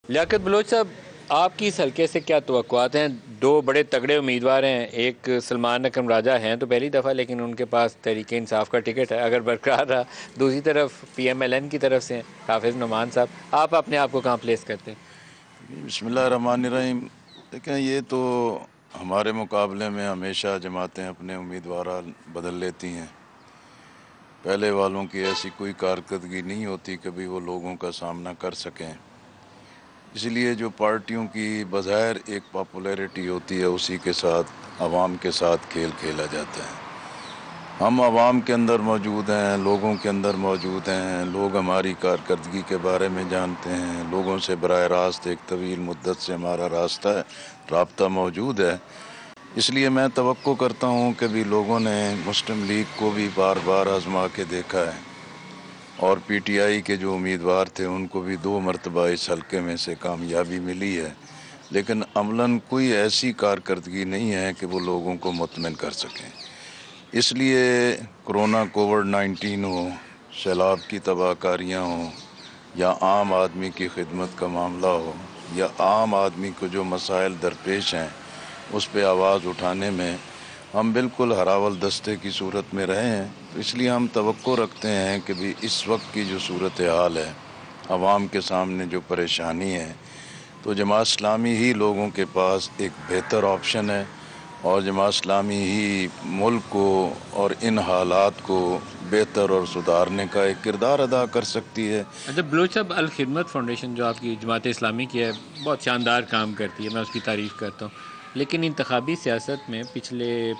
لیاقت بلوچ صاحب، آپ کی اس حلقے سے کیا توقعات ہیں؟ دو بڑے تگڑے امیدوار ہیں، ایک سلمان اکرم راجہ ہیں تو پہلی دفعہ، لیکن ان کے پاس تحریک انصاف کا ٹکٹ ہے اگر برقرار رہا. دوسری طرف پی ایم ایل این کی طرف سے ہیں حافظ نعمان صاحب. آپ اپنے آپ کو کہاں پلیس کرتے ہیں؟ بسم اللہ الرحمن الرحیم. دیکھیں، یہ تو ہمارے مقابلے میں ہمیشہ جماعتیں اپنے امیدوار بدل لیتی ہیں. پہلے والوں کی ایسی کوئی کارکردگی نہیں ہوتی کبھی وہ لوگوں کا سامنا کر سکیں. اس لیے جو پارٹیوں کی بظاہر ایک پاپولیرٹی ہوتی ہے اسی کے ساتھ عوام کے ساتھ کھیل کھیلا جاتا ہے. ہم عوام کے اندر موجود ہیں، لوگوں کے اندر موجود ہیں، لوگ ہماری کارکردگی کے بارے میں جانتے ہیں، لوگوں سے براہ راست ایک طویل مدت سے ہمارا رابطہ موجود ہے. اس لیے میں توقع کرتا ہوں کہ بھی لوگوں نے مسلم لیگ کو بھی بار بار آزما کے دیکھا ہے اور پی ٹی آئی کے جو امیدوار تھے ان کو بھی 2 مرتبہ اس حلقے میں سے کامیابی ملی ہے، لیکن عملاً کوئی ایسی کارکردگی نہیں ہے کہ وہ لوگوں کو مطمئن کر سکیں. اس لیے کورونا کووڈ-19 ہو، سیلاب کی تباہ کاریاں ہوں، یا عام آدمی کی خدمت کا معاملہ ہو، یا عام آدمی کو جو مسائل درپیش ہیں اس پہ آواز اٹھانے میں ہم بالکل ہراول دستے کی صورت میں رہے ہیں. تو اس لیے ہم توقع رکھتے ہیں کہ بھی اس وقت کی جو صورتحال ہے، عوام کے سامنے جو پریشانی ہے، تو جماعت اسلامی ہی لوگوں کے پاس ایک بہتر آپشن ہے اور جماعت اسلامی ہی ملک کو اور ان حالات کو بہتر اور سدھارنے کا ایک کردار ادا کر سکتی ہے. اچھا بلوچ صاحب، الخدمت فاؤنڈیشن جو آپ کی جماعت اسلامی کی ہے بہت شاندار کام کرتی ہے، میں اس کی تعریف کرتا ہوں، لیکن انتخابی سیاست میں پچھلے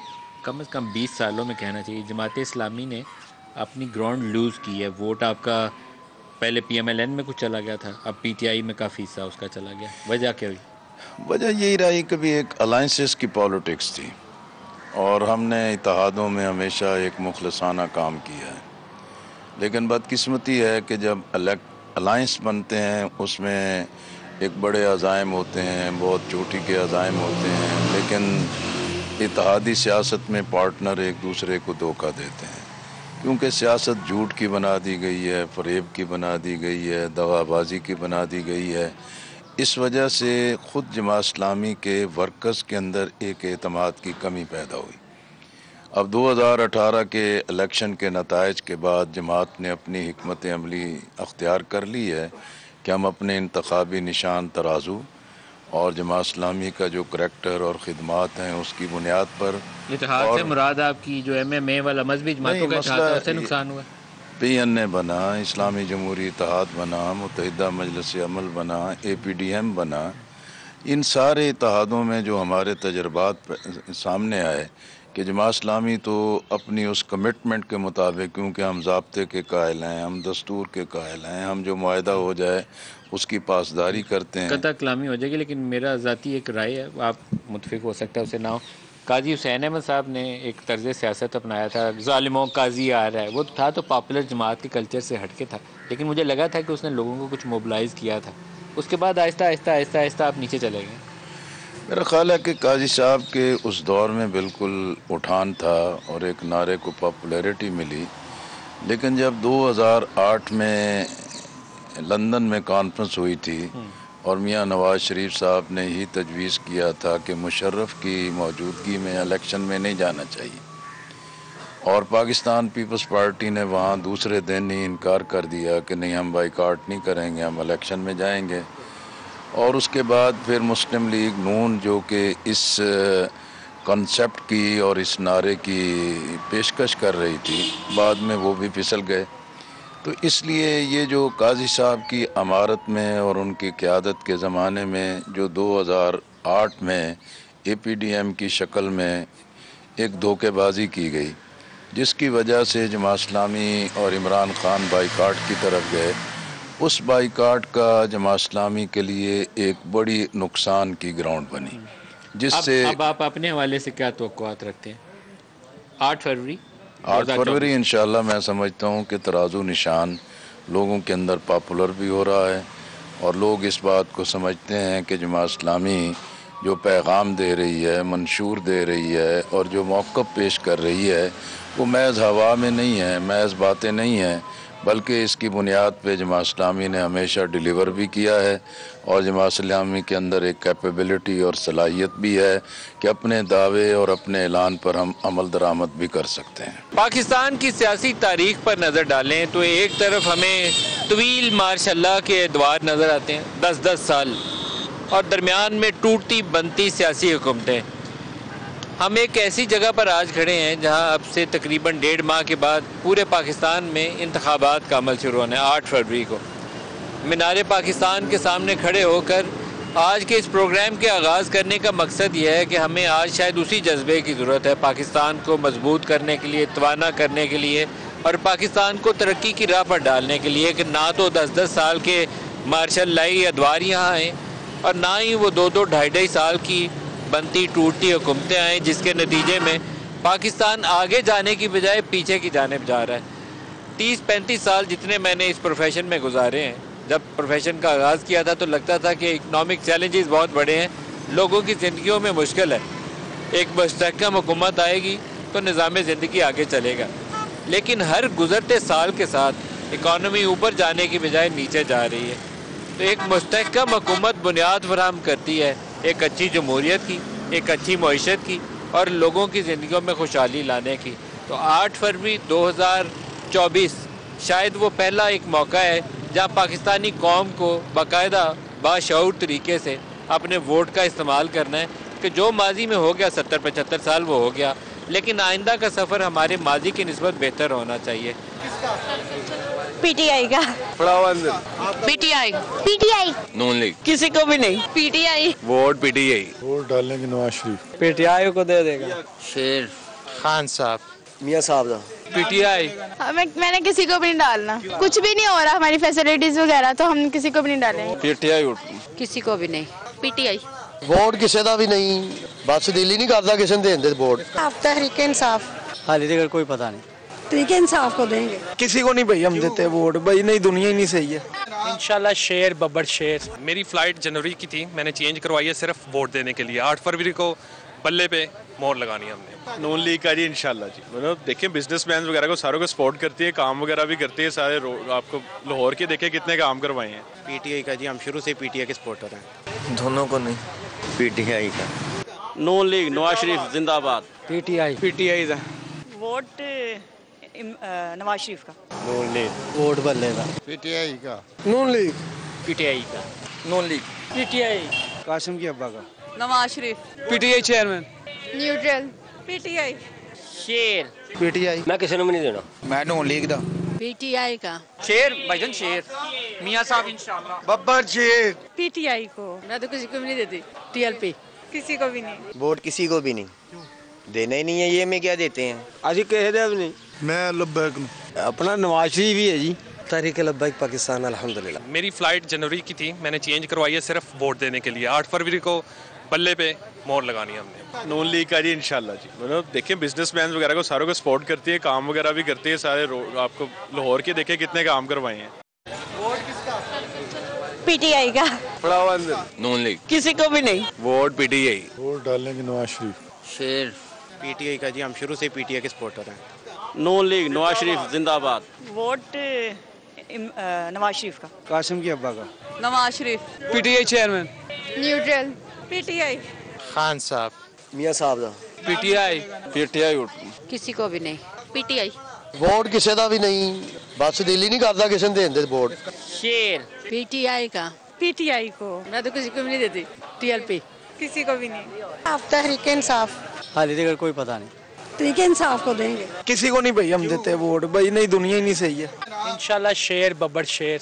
کم از کم 20 سالوں میں کہنا چاہیے جماعت اسلامی نے اپنی گراؤنڈ لوز کی ہے. ووٹ آپ کا پہلے پی ایم ایل این میں کچھ چلا گیا تھا، اب پی ٹی آئی میں کافی حصہ اس کا چلا گیا. وجہ کیا ہوئی؟ وجہ یہی رہی کہ بھی ایک الائنسز کی پالیٹکس تھی اور ہم نے اتحادوں میں ہمیشہ ایک مخلصانہ کام کیا ہے. لیکن بدقسمتی ہے کہ جب الائنس بنتے ہیں اس میں ایک بڑے عزائم ہوتے ہیں، بہت چوٹی کے عزائم ہوتے ہیں، لیکن اتحادی سیاست میں پارٹنر ایک دوسرے کو دھوکہ دیتے ہیں کیونکہ سیاست جھوٹ کی بنا دی گئی ہے، فریب کی بنا دی گئی ہے، دغا بازی کی بنا دی گئی ہے. اس وجہ سے خود جماعت اسلامی کے ورکرز کے اندر ایک اعتماد کی کمی پیدا ہوئی. اب 2018 کے الیکشن کے نتائج کے بعد جماعت نے اپنی حکمت عملی اختیار کر لی ہے کہ ہم اپنے انتخابی نشان ترازو اور جماعت اسلامی کا جو کریکٹر اور خدمات ہیں اس کی بنیاد پر. اتحاد اور سے مراد آپ کی جو ایم ایم اے والا مذہبی نہیں، جماعتوں کا اتحاد مسئلہ تھا اس سے نقصان ہوا؟ پی این اے بنا، اسلامی جمہوری اتحاد بنا، متحدہ مجلس عمل بنا، اے پی ڈی ایم بنا. ان سارے اتحادوں میں جو ہمارے تجربات سامنے آئے کہ جماعت اسلامی تو اپنی اس کمٹمنٹ کے مطابق، کیونکہ ہم ضابطے کے قائل ہیں، ہم دستور کے قائل ہیں، ہم جو معاہدہ ہو جائے اس کی پاسداری کرتے ہیں. قطع کلامی ہو جائے گی، لیکن میرا ذاتی ایک رائے ہے، آپ متفق ہو سکتا ہے اسے نہ ہو. قاضی حسین احمد صاحب نے ایک طرز سیاست اپنایا تھا، ظالموں قاضی آ رہا ہے، وہ تھا تو پاپولر جماعت کے کلچر سے ہٹ کے تھا، لیکن مجھے لگا تھا کہ اس نے لوگوں کو کچھ موبلائز کیا تھا. اس کے بعد آہستہ آہستہ آہستہ آہستہ آپ نیچے چلے گئے. میرا خیال ہے کہ قاضی صاحب کے اس دور میں بالکل اٹھان تھا اور ایک نعرے کو پاپولیرٹی ملی، لیکن جب 2008 میں لندن میں کانفرنس ہوئی تھی اور میاں نواز شریف صاحب نے ہی تجویز کیا تھا کہ مشرف کی موجودگی میں الیکشن میں نہیں جانا چاہیے، اور پاکستان پیپلز پارٹی نے وہاں دوسرے دن ہی انکار کر دیا کہ نہیں، ہم بائیکاٹ نہیں کریں گے، ہم الیکشن میں جائیں گے. اور اس کے بعد پھر مسلم لیگ نون جو کہ اس کنسیپٹ کی اور اس نعرے کی پیشکش کر رہی تھی، بعد میں وہ بھی پھسل گئے. تو اس لیے یہ جو قاضی صاحب کی امارت میں اور ان کی قیادت کے زمانے میں جو 2008 میں اے پی ڈی ایم کی شکل میں ایک دھوکے بازی کی گئی، جس کی وجہ سے جماعت اسلامی اور عمران خان بائیکاٹ کی طرف گئے، اس بائیکاٹ کا جماعت اسلامی کے لیے ایک بڑی نقصان کی گراؤنڈ بنی، جس سے اب آپ اپنے حوالے سے کیا توقعات رکھتے ہیں 8 فروری 8 فروری 2024؟ انشاءاللہ میں سمجھتا ہوں کہ ترازو نشان لوگوں کے اندر پاپولر بھی ہو رہا ہے اور لوگ اس بات کو سمجھتے ہیں کہ جماعت اسلامی جو پیغام دے رہی ہے، منشور دے رہی ہے اور جو موقف پیش کر رہی ہے وہ محض ہوا میں نہیں ہے، محض باتیں نہیں ہیں، بلکہ اس کی بنیاد پہ جماعت اسلامی نے ہمیشہ ڈیلیور بھی کیا ہے، اور جماعت اسلامی کے اندر ایک کیپیبلٹی اور صلاحیت بھی ہے کہ اپنے دعوے اور اپنے اعلان پر ہم عمل درآمد بھی کر سکتے ہیں۔ پاکستان کی سیاسی تاریخ پر نظر ڈالیں تو ایک طرف ہمیں طویل ماشاء اللہ کے ادوار نظر آتے ہیں، 10 سال، اور درمیان میں ٹوٹتی بنتی سیاسی حکومتیں۔ ہم ایک ایسی جگہ پر آج کھڑے ہیں جہاں اب سے تقریباً 1.5 ماہ کے بعد پورے پاکستان میں انتخابات کا عمل شروع ہونا ہے 8 فروری کو۔ مینار پاکستان کے سامنے کھڑے ہو کر آج کے اس پروگرام کے آغاز کرنے کا مقصد یہ ہے کہ ہمیں آج شاید اسی جذبے کی ضرورت ہے، پاکستان کو مضبوط کرنے کے لیے، توانا کرنے کے لیے، اور پاکستان کو ترقی کی راہ پر ڈالنے کے لیے، کہ نہ تو 10 سال کے مارشل لائی ادوار یہاں آئیں، اور نہ ہی وہ 2-2 سال کی بنتی ٹوٹتی حکومتیں آئیں، جس کے نتیجے میں پاکستان آگے جانے کی بجائے پیچھے کی جانب جا رہا ہے۔ 30-35 سال جتنے میں نے اس پروفیشن میں گزارے ہیں، جب پروفیشن کا آغاز کیا تھا تو لگتا تھا کہ اکنامک چیلنجز بہت بڑے ہیں، لوگوں کی زندگیوں میں مشکل ہے، ایک مستحکم حکومت آئے گی تو نظام زندگی آگے چلے گا، لیکن ہر گزرتے سال کے ساتھ اکانومی اوپر جانے کی بجائے نیچے جا رہی ہے۔ تو ایک مستحکم حکومت بنیاد فراہم کرتی ہے ایک اچھی جمہوریت کی، ایک اچھی معیشت کی، اور لوگوں کی زندگیوں میں خوشحالی لانے کی۔ تو 8 فروری 2024 شاید وہ پہلا ایک موقع ہے جہاں پاکستانی قوم کو باقاعدہ باشعور طریقے سے اپنے ووٹ کا استعمال کرنا ہے، کہ جو ماضی میں ہو گیا 70-75 سال وہ ہو گیا، لیکن آئندہ کا سفر ہمارے ماضی کی نسبت بہتر ہونا چاہیے۔ پی ٹی آئی کا، پی ٹی آئی، نون لیگ، کسی کو بھی نہیں، پی ٹی آئی، ووٹ پی ٹی آئی، ووٹ ڈالنے کی نواز شریف، پی ٹی آئی کو دے دے گا، شیر خان صاحب، میاں صاحب دا پی ٹی آئی۔ میں نے کسی کو بھی نہیں ڈالنا، کچھ بھی نہیں ہو رہا ہماری فیسلٹیز وغیرہ، تو ہم کسی کو بھی نہیں ڈالیں گے۔ پی ٹی آئی کسی کو بھی نہیں، پی ٹی آئی۔ ووٹ کسی دا بھی نہیں، بس دل ہی نہیں کرتا کسی نے دین دے ووٹ۔ آپ تحریک انصاف، حالی تک کوئی پتہ نہیں، تحریک انصاف کو دیں گے۔ کسی کو نہیں بھائی ہم دیتے ووٹ، بھائی نہیں دنیا ہی نہیں صحیح ہے۔ انشاءاللہ شیر ببر شیر۔ میری فلائٹ جنوری کی تھی، میں نے چینج کروائی ہے صرف ووٹ دینے کے لیے۔ 8 فروری کو بلے پہ مور لگانی ہے ہم نے۔ نون لیگ کا جی انشاءاللہ جی، مطلب دیکھیں بزنس مین وغیرہ کو ساروں کو سپورٹ کرتی ہے، کام وغیرہ بھی کرتی ہے سارے۔ آپ کو لاہور کے دیکھیں کتنے کام کروائے ہیں۔ پی ٹی آئی کا جی، ہم شروع سے پی ٹی آئی کے سپورٹر ہیں۔ دونوں کو نہیں، پی ٹی آئی کا۔ نون لیگ نواز شریف زندہ آباد۔ پی ٹی آئی، پی ٹی آئی دا ووٹ نواز شریف کا، نون لیگ، ووٹ بلے دا، پی ٹی آئی کا، نون لیگ، پی ٹی آئی کا، نون لیگ، پی ٹی آئی، قاسم کی ابا کا، نواز شریف، پی ٹی آئی چیئرمین، نیوٹرل، پی ٹی آئی، شیر پی ٹی آئی۔ میں کسی نے بھی نہیں دینا۔ میں نون لیگ دا، پی ٹی آئی کا، شیر بھائی جان، شیر میاں صاحب انشاءاللہ۔ ببر شیر، پی ٹی آئی کو، میں تو کسی کو بھی نہیں دیتی، ٹی ایل پی۔ کسی کو بھی نہیں۔ ووٹ کسی کو بھی نہیں دینا ہی نہیں ہے، یہ میں کیا دیتے ہیں؟ اجی کہہ دے نہیں، میں لبیک اپنا نواز شریف بھی ہے جی۔ تحریک لبیک پاکستان الحمدللہ۔ میری فلائٹ جنوری کی تھی، میں نے چینج کروائی ہے صرف ووٹ دینے کے لیے۔ 8 فروری کو بلے پہ مور لگانی ہے ہم نے۔ نون لیگ کا جی انشاءاللہ جی، مطلب دیکھیں بزنس مین وغیرہ کو ساروں کو سپورٹ کرتی ہے، کام وغیرہ بھی کرتی ہے سارے۔ آپ کو لاہور کے دیکھیں کتنے کام کروائے ہیں۔ پی ٹی آئی کا، نون لیگ، کسی کو بھی نہیں۔ ووٹ پی ٹی آئی، ووٹ ڈالنے کی نواز شریف، شیر پی ٹی آئی کا جی، ہم شروع سے پی ٹی آئی کے سپورٹر ہیں۔ نون لیگ نواز شریف زندہ آباد۔ ووٹ نواز شریف کا، قاسم کی ابا کا، نواز شریف، پی ٹی آئی چیئرمین، نیوٹرل، پی ٹی آئی، خان صاحب، میاں صاحب دا پی ٹی آئی، پی ٹی آئی کسی کو بھی نہیں، پی ٹی آئی۔ ووٹ کسی دا بھی نہیں، بس دل ہی نہیں کرتا کسی نے دین دے ووٹ۔ شیر پی ٹی آئی کا، پی ٹی آئی کو، میں تو کسی کو بھی نہیں دیتی، ٹی ایل پی۔ کسی کو بھی نہیں۔ آپ تحریک انصاف، حالی تک کوئی پتہ نہیں، تحریک انصاف کو دیں گے۔ کسی کو نہیں بھائی ہم دیتے ووٹ، بھائی نہیں دنیا ہی نہیں صحیح ہے۔ انشاءاللہ شیر ببر شیر۔